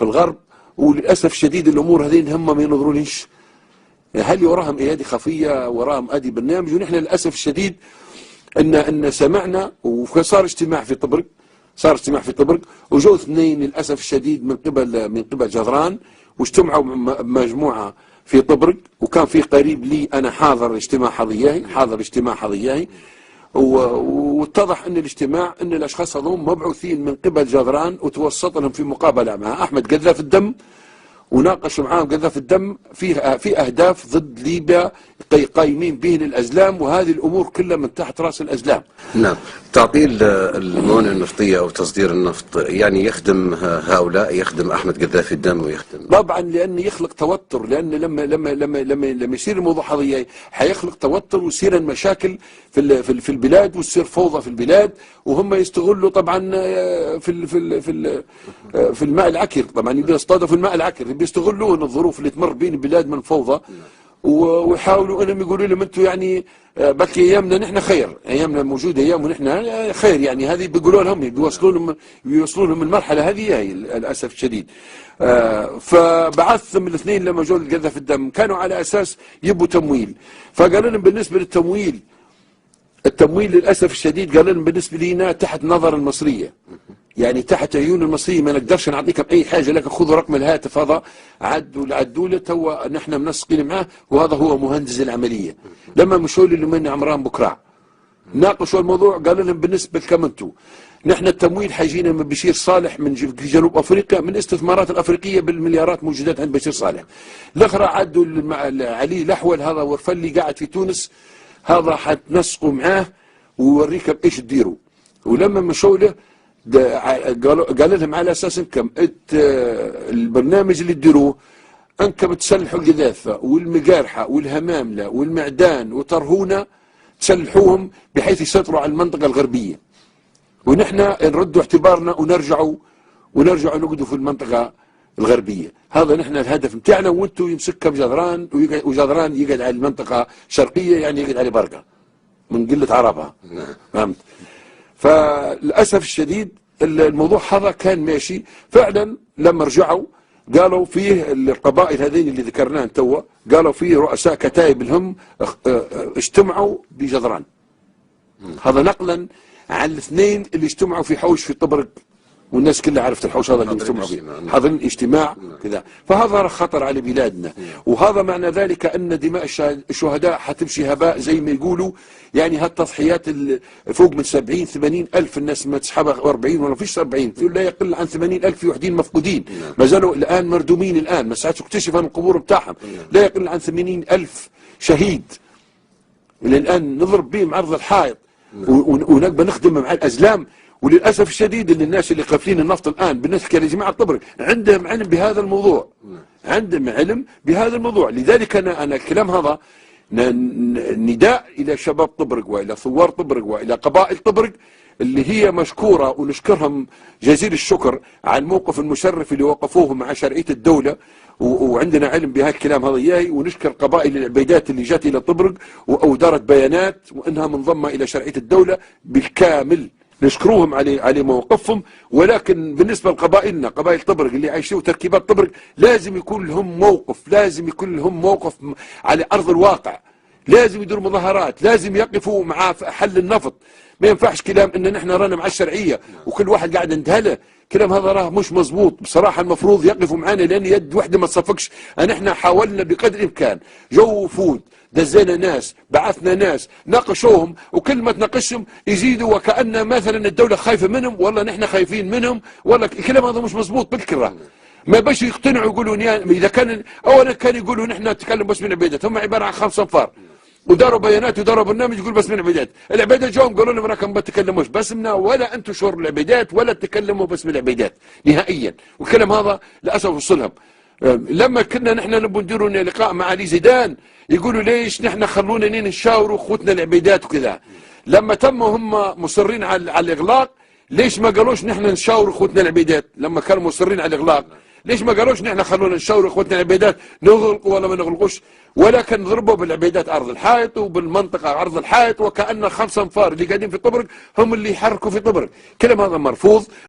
في الغرب، وللاسف الشديد الامور هذين هم ما ينظرونيش. هل وراهم ايادي خفيه، وراهم ادي برنامج؟ ونحن للاسف الشديد ان سمعنا، وصار اجتماع في طبرق، وجو اثنين للاسف الشديد من قبل جذران، واجتمعوا مجموعه في طبرق، وكان في قريب لي انا حاضر اجتماع حظياهي، واتضح ان الاجتماع ان الاشخاص هذول مبعوثين من قبل جذران، وتوسط لهم في مقابله مع احمد قذاف الدم، وناقشوا معاهم قذاف الدم في اهداف ضد ليبيا قايمين به الازلام، وهذه الامور كلها من تحت راس الازلام. نعم. تعطيل الموانئ النفطيه او تصدير النفط يعني يخدم هؤلاء، يخدم احمد قذافي الدم ويخدم طبعا، لان يخلق توتر، لان لما يصير الموضوع حظياي حيخلق توتر، ويصير المشاكل في البلاد، وتصير فوضى في البلاد، وهم يستغلوا طبعا في الماء العكر، طبعا يبي يصطادوا في الماء العكر، بيستغلون الظروف اللي تمر بين البلاد من فوضى، ويحاولوا انهم يقولوا لهم انتم يعني بكي ايامنا نحن خير، ايامنا موجوده ايام ونحن خير، يعني هذه بيقولوا لهم، بيوصلوا لهم المرحله هذه، هي للاسف الشديد. فبعثهم الاثنين لما جو قذف الدم كانوا على اساس يبوا تمويل، فقالوا لهم بالنسبه للتمويل، للاسف الشديد قالوا لهم بالنسبه لنا تحت نظر المصريه، يعني تحت عيون المصريين ما نقدرش نعطيكم اي حاجه، لكن خذوا رقم الهاتف هذا، عدوا له تو نحن منسقين معاه، وهذا هو مهندس العمليه. لما مشوا لي من عمران بكراع ناقشوا الموضوع، قالوا لهم بالنسبه لكم انتم، نحن التمويل حيجينا من بشير صالح من جنوب افريقيا، من الاستثمارات الافريقيه بالمليارات موجودات عند بشير صالح. الاخرى عدوا علي الاحول هذا ورفلي قاعد في تونس، هذا حتنسقوا معاه ويوريكم ايش تديروا. ولما مشوا له قال لهم على اساس انكم البرنامج اللي تديروه انكم تسلحوا القذافه والمقارحه والهمامله والمعدان وترهونه، تسلحوهم بحيث يسيطروا على المنطقه الغربيه، ونحن نردوا اعتبارنا ونرجعوا نقعدوا في المنطقه الغربيه. هذا نحن الهدف بتاعنا، وانتم يمسكها بجذران، وجذران يقعد على المنطقه الشرقيه، يعني يقعد على برقه من قله عربها. فهمت؟ فللاسف الشديد الموضوع هذا كان ماشي فعلا. لما رجعوا قالوا فيه القبائل هذين اللي ذكرناه توا، قالوا فيه رؤساء كتائب لهم اجتمعوا بجذران. هذا نقلا عن الاثنين اللي اجتمعوا في حوش في طبرق، والناس كلها عرفت الحوش هذا اللي اجتمعوا فيه، حاضرين اجتماع كذا. فهذا خطر على بلادنا، وهذا معنى ذلك ان دماء الشهداء حتمشي هباء زي ما يقولوا. يعني هالتضحيات فوق من 70-80 ألف الناس ما تسحبها، 40 ولا فيش 40، لا يقل عن 80 ألف وحدين مفقودين، ما زالوا الآن مردومين، الآن ما ساعتش اكتشف عن القبور بتاعهم، لا يقل عن 80 ألف شهيد اللي الآن نضرب بهم عرض الحائط، ونبقى نخدم مع الأزلام. وللاسف الشديد ان الناس اللي قافلين النفط الان بالنسبه لجماعه طبرق عندهم علم بهذا الموضوع، لذلك انا الكلام هذا نداء الى شباب طبرق والى ثوار طبرق والى قبائل طبرق اللي هي مشكوره، ونشكرهم جزيل الشكر على الموقف المشرف اللي وقفوه مع شرعيه الدوله، وعندنا علم بهالكلام هذا اياي. ونشكر قبائل العبيدات اللي جات الى طبرق واودرت بيانات وانها منضمه الى شرعيه الدوله بالكامل، نشكروهم على مواقفهم. ولكن بالنسبة لقبائلنا، قبائل طبرق اللي عايشين تركيبات طبرق، لازم يكون لهم موقف على أرض الواقع، لازم يديروا مظاهرات، لازم يقفوا مع حل النفط. ما ينفعش كلام ان نحن رانا مع الشرعية وكل واحد قاعد انتهله، كلام هذا راه مش مزبوط بصراحة. المفروض يقفوا معنا، لان يد واحدة ما تصفقش. احنا حاولنا بقدر الامكان، جو وفود، دزينا ناس، بعثنا ناس، ناقشوهم، وكل ما تناقشهم يزيدوا وكأن مثلا الدولة خايفة منهم، والله نحن خايفين منهم، والله الكلام هذا مش مزبوط بالكرة. ما باش يقتنعوا يقولوا اذا كان اولا كانوا يقولوا نحن نتكلم بس من العبيدات، هم عبارة عن 5 انفار، وداروا بيانات وداروا برنامج يقول بس من العبيدات. العبيدات جاهم قالوا لهم راكم ما تتكلموش بس منا، ولا انتم شور العبيدات ولا تتكلموا بس من العبيدات نهائيا. والكلام هذا للاسف وصلهم. لما كنا نحن نبغى نديروا لقاء مع علي زيدان يقولوا ليش نحن خلونا نشاوروا اخوتنا العبيدات وكذا. لما تموا هم مصرين على الاغلاق، ليش ما قالوش نحن نشاور اخوتنا العبيدات؟ لما كانوا مصرين على الاغلاق ليش ما قالوش نحن خلونا نشاور اخوتنا العبيدات نغلقوا ولا ما نغلقوش؟ ولكن ضربوا بالعبيدات عرض الحائط وبالمنطقه عرض الحائط، وكأن 5 انفار اللي قاعدين في طبرق هم اللي يحركوا في طبرق. كلام هذا مرفوض.